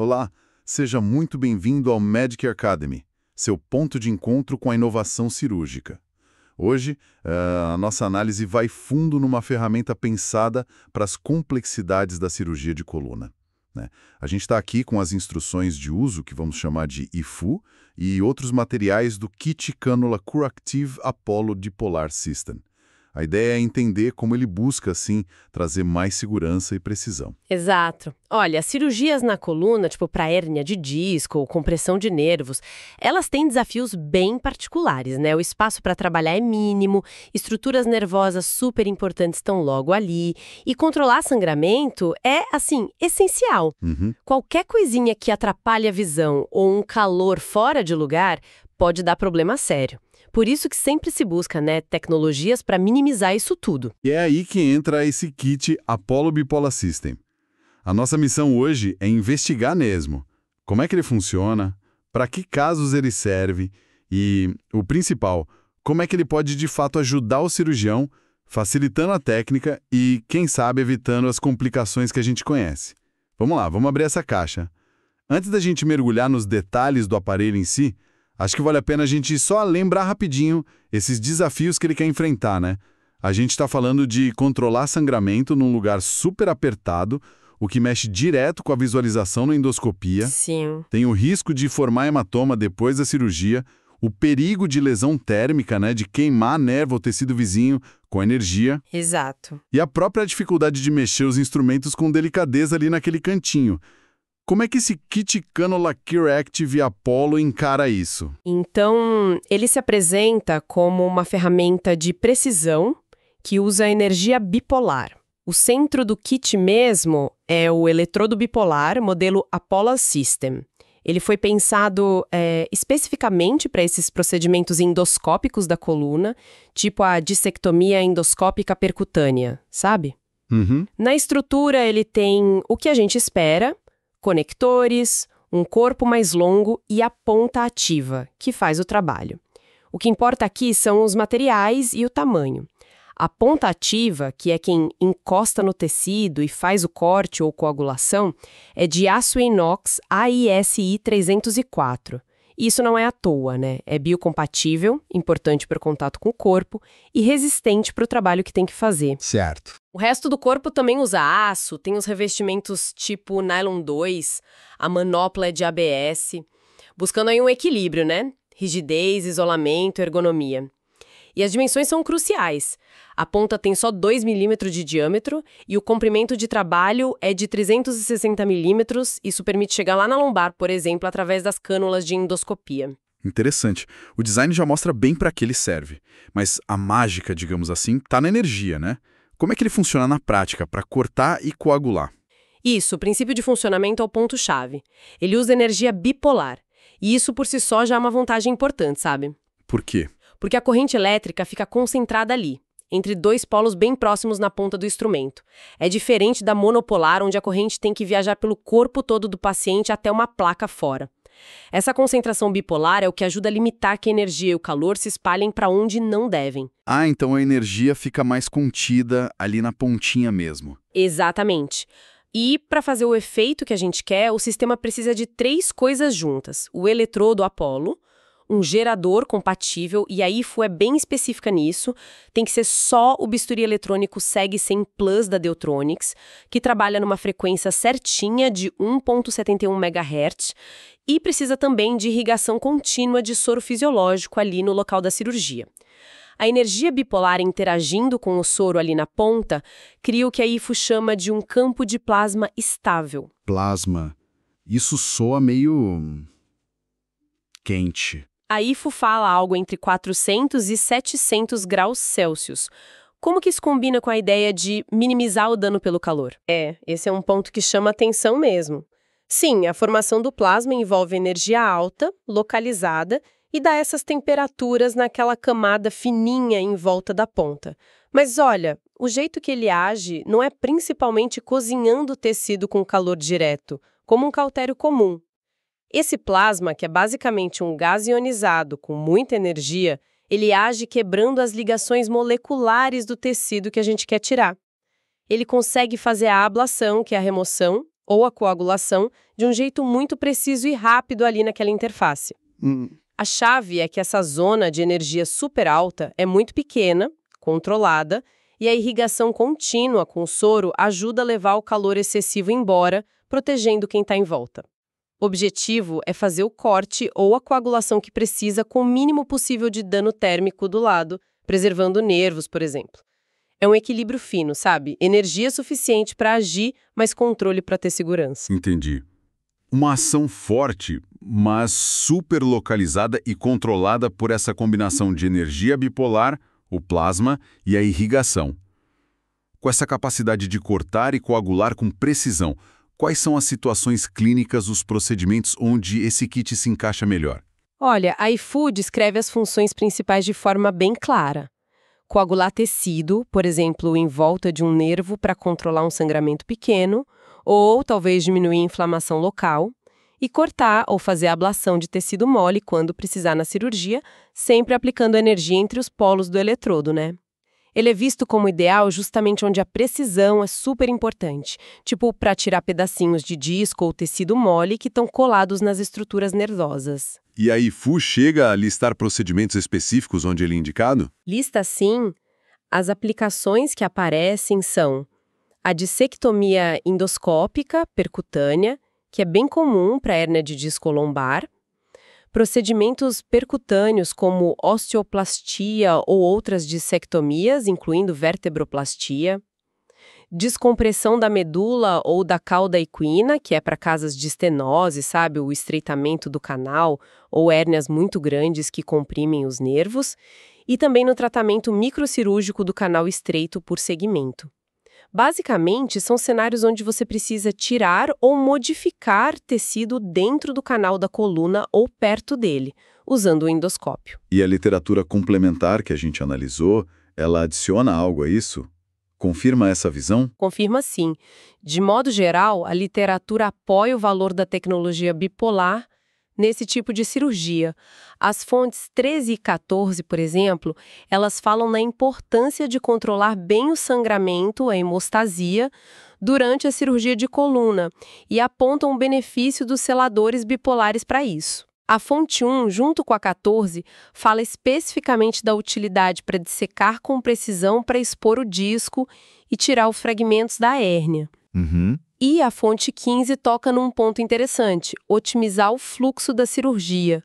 Olá, seja muito bem-vindo ao Medic Academy, seu ponto de encontro com a inovação cirúrgica. Hoje, a nossa análise vai fundo numa ferramenta pensada para as complexidades da cirurgia de coluna, né? A gente está aqui com as instruções de uso, que vamos chamar de IFU, e outros materiais do Kit Cannula Curactive Apollo Dipolar System. A ideia é entender como ele busca, assim, trazer mais segurança e precisão. Exato. Olha, cirurgias na coluna, tipo para hérnia de disco ou compressão de nervos, elas têm desafios bem particulares, né? O espaço para trabalhar é mínimo, estruturas nervosas super importantes estão logo ali, e controlar sangramento é, assim, essencial. Qualquer coisinha que atrapalhe a visão ou um calor fora de lugar pode dar problema sério. Por isso que sempre se busca, né, tecnologias para minimizar isso tudo. E é aí que entra esse kit Apollo Bipolar System. A nossa missão hoje é investigar mesmo como é que ele funciona, para que casos ele serve e, o principal, como é que ele pode de fato ajudar o cirurgião, facilitando a técnica e, quem sabe, evitando as complicações que a gente conhece. Vamos lá, vamos abrir essa caixa. Antes da gente mergulhar nos detalhes do aparelho em si, acho que vale a pena a gente só lembrar rapidinho esses desafios que ele quer enfrentar, né? A gente está falando de controlar sangramento num lugar super apertado, o que mexe direto com a visualização na endoscopia. Sim. Tem o risco de formar hematoma depois da cirurgia, o perigo de lesão térmica, né? De queimar nervo ou tecido vizinho com energia. Exato. E a própria dificuldade de mexer os instrumentos com delicadeza ali naquele cantinho. Como é que esse Kit Cannula Curactive Apollo encara isso? Então, ele se apresenta como uma ferramenta de precisão que usa energia bipolar. O centro do kit mesmo é o eletrodo bipolar modelo Apollo System. Ele foi pensado especificamente para esses procedimentos endoscópicos da coluna, tipo a dissectomia endoscópica percutânea, sabe? Na estrutura ele tem o que a gente espera: conectores, um corpo mais longo e a ponta ativa, que faz o trabalho. O que importa aqui são os materiais e o tamanho. A ponta ativa, que é quem encosta no tecido e faz o corte ou coagulação, é de aço inox AISI 304. Isso não é à toa, né? É biocompatível, importante para o contato com o corpo, e resistente para o trabalho que tem que fazer. Certo. O resto do corpo também usa aço, tem os revestimentos tipo nylon 2, a manopla é de ABS, buscando aí um equilíbrio, né? Rigidez, isolamento, ergonomia. E as dimensões são cruciais. A ponta tem só 2 milímetros de diâmetro e o comprimento de trabalho é de 360 milímetros. Isso permite chegar lá na lombar, por exemplo, através das cânulas de endoscopia. Interessante. O design já mostra bem para que ele serve. Mas a mágica, digamos assim, está na energia, né? Como é que ele funciona na prática para cortar e coagular? Isso, o princípio de funcionamento é o ponto-chave. Ele usa energia bipolar. E isso por si só já é uma vantagem importante, sabe? Por quê? Porque a corrente elétrica fica concentrada ali, entre dois polos bem próximos na ponta do instrumento. É diferente da monopolar, onde a corrente tem que viajar pelo corpo todo do paciente até uma placa fora. Essa concentração bipolar é o que ajuda a limitar que a energia e o calor se espalhem para onde não devem. Ah, então a energia fica mais contida ali na pontinha mesmo. Exatamente. E, para fazer o efeito que a gente quer, o sistema precisa de 3 coisas juntas: o eletrodo Apollo, um gerador compatível, e a IFU é bem específica nisso, tem que ser só o bisturi eletrônico Seg 100 Plus da Deutronics, que trabalha numa frequência certinha de 1,71 MHz, e precisa também de irrigação contínua de soro fisiológico ali no local da cirurgia. A energia bipolar interagindo com o soro ali na ponta cria o que a IFU chama de um campo de plasma estável. Plasma. Isso soa meio quente. A IFU fala algo entre 400 e 700 graus Celsius. Como que isso combina com a ideia de minimizar o dano pelo calor? Esse é um ponto que chama atenção mesmo. Sim, a formação do plasma envolve energia alta, localizada, e dá essas temperaturas naquela camada fininha em volta da ponta. Mas olha, o jeito que ele age não é principalmente cozinhando o tecido com calor direto, como um cautério comum. Esse plasma, que é basicamente um gás ionizado com muita energia, ele age quebrando as ligações moleculares do tecido que a gente quer tirar. Ele consegue fazer a ablação, que é a remoção, ou a coagulação de um jeito muito preciso e rápido ali naquela interface. A chave é que essa zona de energia super alta é muito pequena, controlada, e a irrigação contínua com o soro ajuda a levar o calor excessivo embora, protegendo quem está em volta. O objetivo é fazer o corte ou a coagulação que precisa com o mínimo possível de dano térmico do lado, preservando nervos, por exemplo. É um equilíbrio fino, sabe? Energia suficiente para agir, mas controle para ter segurança. Entendi. Uma ação forte, mas super localizada e controlada por essa combinação de energia bipolar, o plasma e a irrigação. Com essa capacidade de cortar e coagular com precisão, quais são as situações clínicas, os procedimentos onde esse kit se encaixa melhor? Olha, a IFU descreve as funções principais de forma bem clara. Coagular tecido, por exemplo, em volta de um nervo para controlar um sangramento pequeno, ou talvez diminuir a inflamação local, e cortar ou fazer a ablação de tecido mole quando precisar na cirurgia, sempre aplicando energia entre os polos do eletrodo, né? Ele é visto como ideal justamente onde a precisão é super importante, tipo para tirar pedacinhos de disco ou tecido mole que estão colados nas estruturas nervosas. E a IFU chega a listar procedimentos específicos onde ele é indicado? Lista sim, as aplicações que aparecem são a dissectomia endoscópica percutânea, que é bem comum para hérnia de disco lombar, procedimentos percutâneos como osteoplastia ou outras dissectomias, incluindo vertebroplastia, descompressão da medula ou da cauda equina, que é para casos de estenose, sabe, o estreitamento do canal, ou hérnias muito grandes que comprimem os nervos, e também no tratamento microcirúrgico do canal estreito por segmento. Basicamente, são cenários onde você precisa tirar ou modificar tecido dentro do canal da coluna ou perto dele, usando o endoscópio. E a literatura complementar que a gente analisou, ela adiciona algo a isso? Confirma essa visão? Confirma sim. De modo geral, a literatura apoia o valor da tecnologia bipolar nesse tipo de cirurgia. As fontes 13 e 14, por exemplo, elas falam na importância de controlar bem o sangramento, a hemostasia, durante a cirurgia de coluna e apontam o benefício dos seladores bipolares para isso. A fonte 1, junto com a 14, fala especificamente da utilidade para dissecar com precisão para expor o disco e tirar os fragmentos da hérnia. E a fonte 15 toca num ponto interessante, otimizar o fluxo da cirurgia.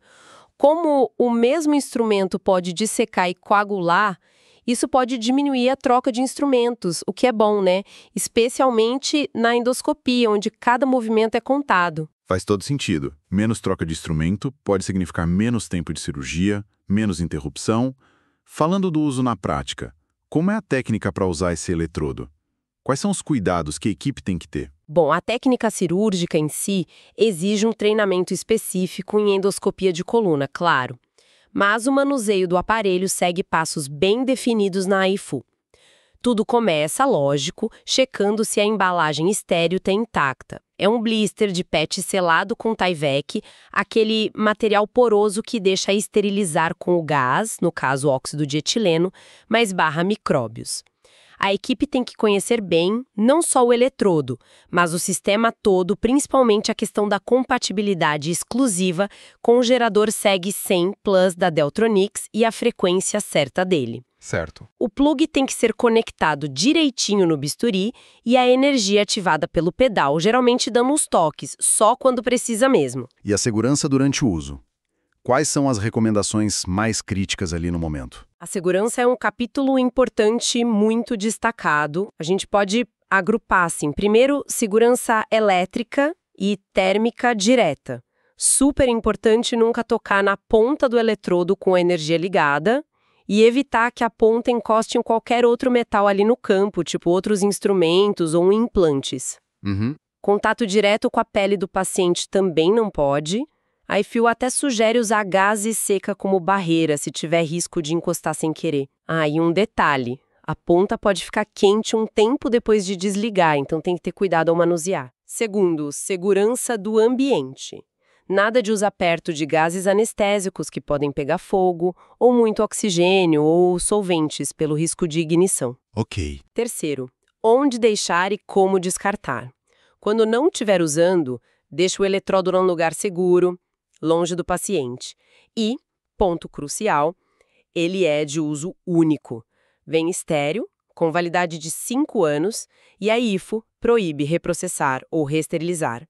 Como o mesmo instrumento pode dissecar e coagular, isso pode diminuir a troca de instrumentos, o que é bom, né? Especialmente na endoscopia, onde cada movimento é contado. Faz todo sentido. Menos troca de instrumento pode significar menos tempo de cirurgia, menos interrupção. Falando do uso na prática, como é a técnica para usar esse eletrodo? Quais são os cuidados que a equipe tem que ter? Bom, a técnica cirúrgica em si exige um treinamento específico em endoscopia de coluna, claro. Mas o manuseio do aparelho segue passos bem definidos na AIFU. Tudo começa, lógico, checando se a embalagem estéreo está intacta. É um blister de PET selado com Tyvek, aquele material poroso que deixa esterilizar com o gás, no caso óxido de etileno, mas barra micróbios. A equipe tem que conhecer bem não só o eletrodo, mas o sistema todo, principalmente a questão da compatibilidade exclusiva com o gerador SEG 100 Plus da Deltronics e a frequência certa dele. Certo. O plug tem que ser conectado direitinho no bisturi e a energia ativada pelo pedal, geralmente dando uns toques, só quando precisa mesmo. E a segurança durante o uso? Quais são as recomendações mais críticas ali no momento? A segurança é um capítulo importante, muito destacado. A gente pode agrupar assim. Primeiro, segurança elétrica e térmica direta. Super importante nunca tocar na ponta do eletrodo com a energia ligada e evitar que a ponta encoste em qualquer outro metal ali no campo, tipo outros instrumentos ou implantes. Contato direto com a pele do paciente também não pode. A IFU até sugere usar gás e seca como barreira se tiver risco de encostar sem querer. E um detalhe, a ponta pode ficar quente um tempo depois de desligar, então tem que ter cuidado ao manusear. Segundo, segurança do ambiente. Nada de usar perto de gases anestésicos que podem pegar fogo, ou muito oxigênio ou solventes pelo risco de ignição. Ok. Terceiro, onde deixar e como descartar. Quando não estiver usando, deixe o eletrodo num lugar seguro, longe do paciente. E, ponto crucial, ele é de uso único. Vem estéril, com validade de 5 anos, e a IFO proíbe reprocessar ou reesterilizar.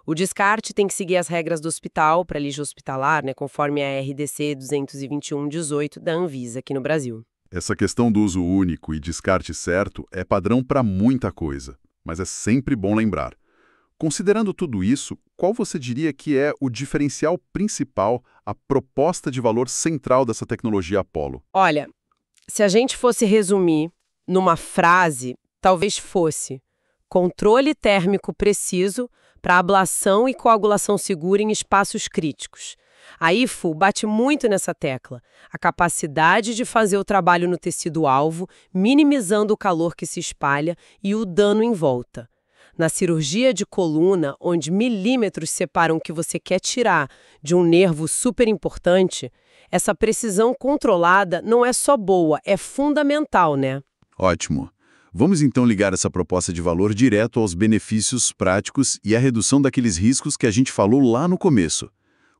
O descarte tem que seguir as regras do hospital para lixo hospitalar, conforme a RDC 221/18 da Anvisa aqui no Brasil. Essa questão do uso único e descarte certo é padrão para muita coisa, mas é sempre bom lembrar. Considerando tudo isso, qual você diria que é o diferencial principal, a proposta de valor central dessa tecnologia Apollo? Olha, se a gente fosse resumir numa frase, talvez fosse controle térmico preciso para ablação e coagulação segura em espaços críticos. A IFO bate muito nessa tecla, a capacidade de fazer o trabalho no tecido-alvo, minimizando o calor que se espalha e o dano em volta. Na cirurgia de coluna, onde milímetros separam o que você quer tirar de um nervo super importante, essa precisão controlada não é só boa, é fundamental, né? Ótimo. Vamos então ligar essa proposta de valor direto aos benefícios práticos e à redução daqueles riscos que a gente falou lá no começo.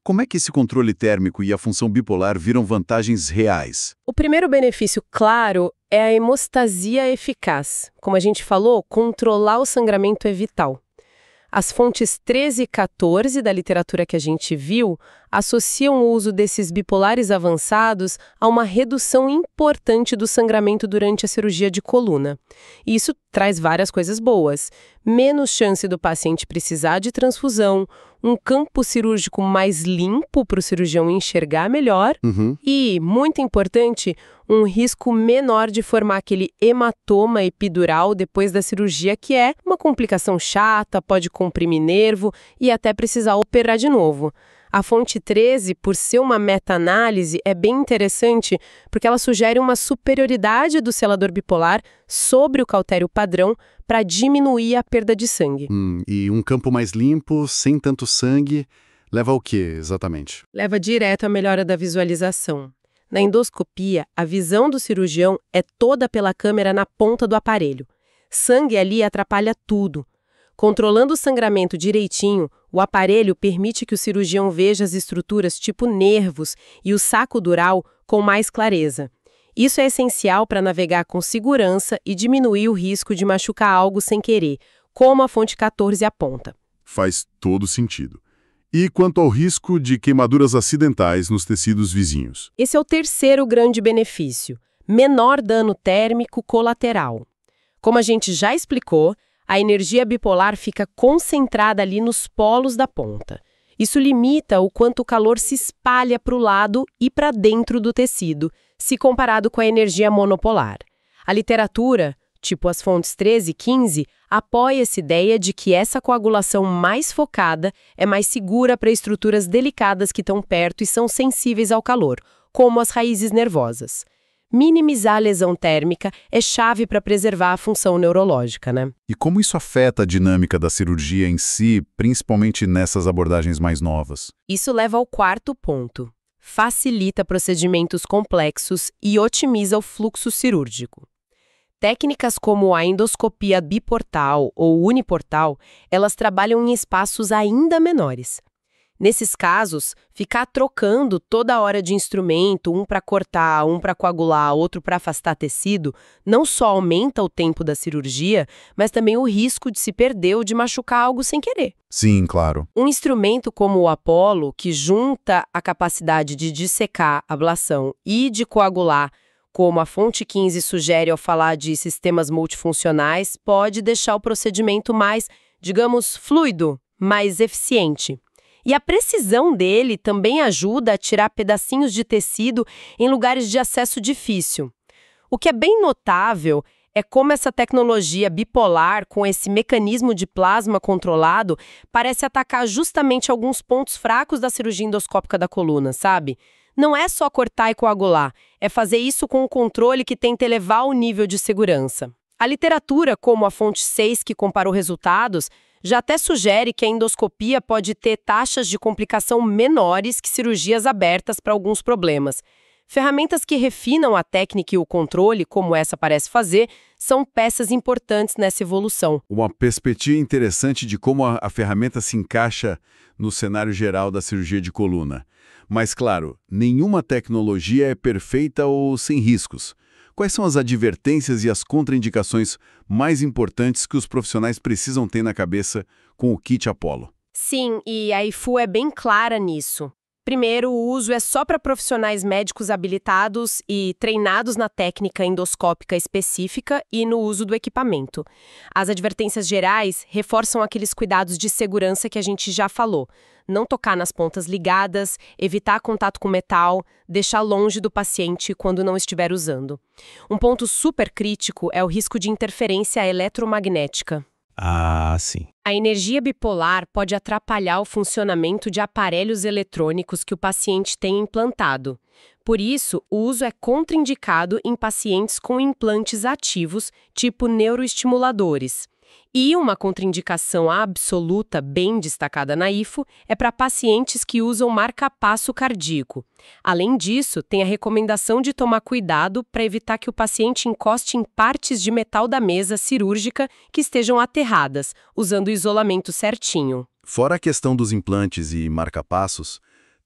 Como é que esse controle térmico e a função bipolar viram vantagens reais? O primeiro benefício, claro, é a hemostasia eficaz. Como a gente falou, controlar o sangramento é vital. As fontes 13 e 14 da literatura que a gente viu associam o uso desses bipolares avançados a uma redução importante do sangramento durante a cirurgia de coluna. E isso traz várias coisas boas. Menos chance do paciente precisar de transfusão, um campo cirúrgico mais limpo para o cirurgião enxergar melhor e, muito importante, um risco menor de formar aquele hematoma epidural depois da cirurgia, que é uma complicação chata, pode comprimir nervo e até precisar operar de novo. A fonte 13, por ser uma meta-análise, é bem interessante porque ela sugere uma superioridade do selador bipolar sobre o cautério padrão para diminuir a perda de sangue. E um campo mais limpo, sem tanto sangue, leva ao quê, exatamente? Leva direto à melhora da visualização. Na endoscopia, a visão do cirurgião é toda pela câmera na ponta do aparelho. Sangue ali atrapalha tudo. Controlando o sangramento direitinho, o aparelho permite que o cirurgião veja as estruturas tipo nervos e o saco dural com mais clareza. Isso é essencial para navegar com segurança e diminuir o risco de machucar algo sem querer, como a fonte 14 aponta. Faz todo sentido. E quanto ao risco de queimaduras acidentais nos tecidos vizinhos? Esse é o terceiro grande benefício: menor dano térmico colateral. Como a gente já explicou, a energia bipolar fica concentrada ali nos polos da ponta. Isso limita o quanto o calor se espalha para o lado e para dentro do tecido, se comparado com a energia monopolar. A literatura, tipo as fontes 13 e 15, apoia essa ideia de que essa coagulação mais focada é mais segura para estruturas delicadas que estão perto e são sensíveis ao calor, como as raízes nervosas. Minimizar a lesão térmica é chave para preservar a função neurológica, né? E como isso afeta a dinâmica da cirurgia em si, principalmente nessas abordagens mais novas? Isso leva ao quarto ponto. Facilita procedimentos complexos e otimiza o fluxo cirúrgico. Técnicas como a endoscopia biportal ou uniportal, elas trabalham em espaços ainda menores. Nesses casos, ficar trocando toda hora de instrumento, um para cortar, um para coagular, outro para afastar tecido, não só aumenta o tempo da cirurgia, mas também o risco de se perder ou de machucar algo sem querer. Sim, claro. Um instrumento como o Apollo, que junta a capacidade de dissecar a ablação e de coagular, como a fonte 15 sugere ao falar de sistemas multifuncionais, pode deixar o procedimento mais, digamos, fluido, mais eficiente. E a precisão dele também ajuda a tirar pedacinhos de tecido em lugares de acesso difícil. O que é bem notável é como essa tecnologia bipolar, com esse mecanismo de plasma controlado, parece atacar justamente alguns pontos fracos da cirurgia endoscópica da coluna, sabe? Não é só cortar e coagular, é fazer isso com um controle que tenta elevar o nível de segurança. A literatura, como a fonte 6 que comparou resultados, já até sugere que a endoscopia pode ter taxas de complicação menores que cirurgias abertas para alguns problemas. Ferramentas que refinam a técnica e o controle, como essa parece fazer, são peças importantes nessa evolução. Uma perspectiva interessante de como a ferramenta se encaixa no cenário geral da cirurgia de coluna. Mas, claro, nenhuma tecnologia é perfeita ou sem riscos. Quais são as advertências e as contraindicações mais importantes que os profissionais precisam ter na cabeça com o kit Apollo? Sim, e a IFU é bem clara nisso. Primeiro, o uso é só para profissionais médicos habilitados e treinados na técnica endoscópica específica e no uso do equipamento. As advertências gerais reforçam aqueles cuidados de segurança que a gente já falou. Não tocar nas pontas ligadas, evitar contato com metal, deixar longe do paciente quando não estiver usando. Um ponto super crítico é o risco de interferência eletromagnética. Ah, sim. A energia bipolar pode atrapalhar o funcionamento de aparelhos eletrônicos que o paciente tem implantado. Por isso, o uso é contraindicado em pacientes com implantes ativos, tipo neuroestimuladores. E uma contraindicação absoluta, bem destacada na IFU, é para pacientes que usam marca-passo cardíaco. Além disso, tem a recomendação de tomar cuidado para evitar que o paciente encoste em partes de metal da mesa cirúrgica que estejam aterradas, usando o isolamento certinho. Fora a questão dos implantes e marca-passos,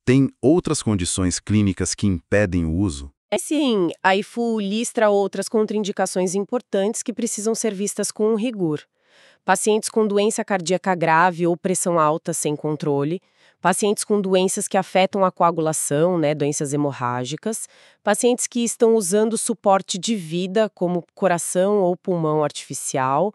tem outras condições clínicas que impedem o uso? Sim, a IFU lista outras contraindicações importantes que precisam ser vistas com rigor. Pacientes com doença cardíaca grave ou pressão alta sem controle, pacientes com doenças que afetam a coagulação, doenças hemorrágicas, pacientes que estão usando suporte de vida, como coração ou pulmão artificial,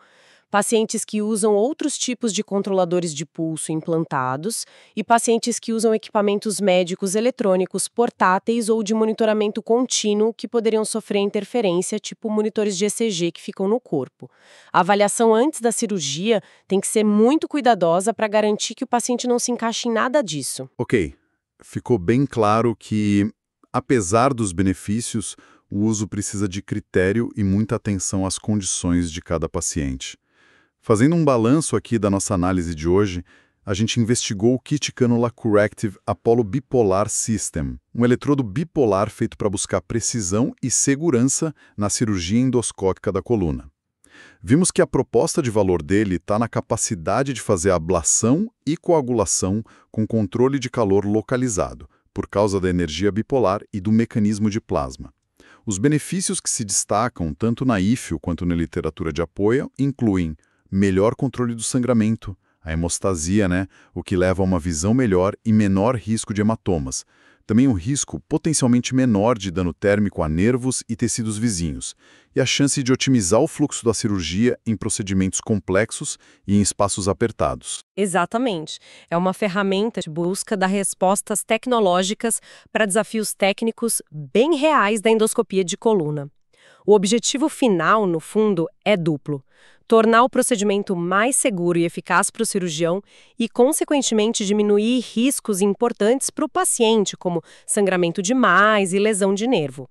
pacientes que usam outros tipos de controladores de pulso implantados e pacientes que usam equipamentos médicos eletrônicos portáteis ou de monitoramento contínuo que poderiam sofrer interferência, tipo monitores de ECG que ficam no corpo. A avaliação antes da cirurgia tem que ser muito cuidadosa para garantir que o paciente não se encaixe em nada disso. Ok, ficou bem claro que, apesar dos benefícios, o uso precisa de critério e muita atenção às condições de cada paciente. Fazendo um balanço aqui da nossa análise de hoje, a gente investigou o Kit Cannula Corrective Apollo Bipolar System, um eletrodo bipolar feito para buscar precisão e segurança na cirurgia endoscópica da coluna. Vimos que a proposta de valor dele está na capacidade de fazer ablação e coagulação com controle de calor localizado, por causa da energia bipolar e do mecanismo de plasma. Os benefícios que se destacam tanto na IFU quanto na literatura de apoio incluem melhor controle do sangramento, a hemostasia, o que leva a uma visão melhor e menor risco de hematomas. Também um risco potencialmente menor de dano térmico a nervos e tecidos vizinhos, e a chance de otimizar o fluxo da cirurgia em procedimentos complexos e em espaços apertados. Exatamente. É uma ferramenta de busca de respostas tecnológicas para desafios técnicos bem reais da endoscopia de coluna. O objetivo final, no fundo, é duplo: tornar o procedimento mais seguro e eficaz para o cirurgião e, consequentemente, diminuir riscos importantes para o paciente, como sangramento demais e lesão de nervo.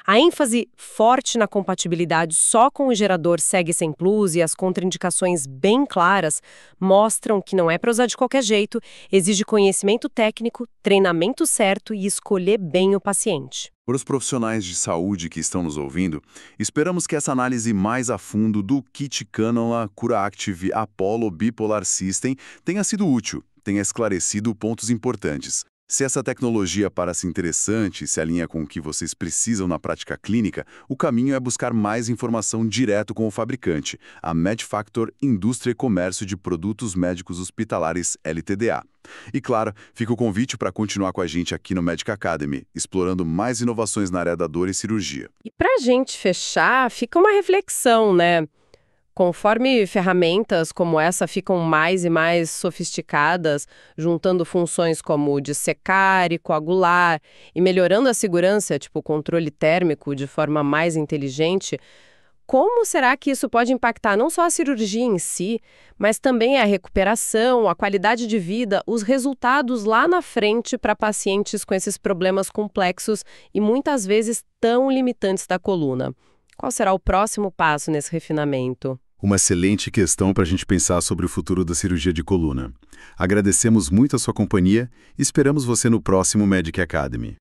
A ênfase forte na compatibilidade só com o gerador Seg-Sem Plus e as contraindicações bem claras mostram que não é para usar de qualquer jeito, exige conhecimento técnico, treinamento certo e escolher bem o paciente. Para os profissionais de saúde que estão nos ouvindo, esperamos que essa análise mais a fundo do Kit Cannula Corrective Apollo Bipolar System tenha sido útil, tenha esclarecido pontos importantes. Se essa tecnologia parece interessante e se alinha com o que vocês precisam na prática clínica, o caminho é buscar mais informação direto com o fabricante, a Medfactor Indústria e Comércio de Produtos Médicos Hospitalares LTDA. E claro, fica o convite para continuar com a gente aqui no Medic Academy, explorando mais inovações na área da dor e cirurgia. E para a gente fechar, fica uma reflexão, Conforme ferramentas como essa ficam mais e mais sofisticadas, juntando funções como dissecar e coagular, e melhorando a segurança, tipo controle térmico, de forma mais inteligente, como será que isso pode impactar não só a cirurgia em si, mas também a recuperação, a qualidade de vida, os resultados lá na frente para pacientes com esses problemas complexos e muitas vezes tão limitantes da coluna? Qual será o próximo passo nesse refinamento? Uma excelente questão para a gente pensar sobre o futuro da cirurgia de coluna. Agradecemos muito a sua companhia e esperamos você no próximo Medic Academy.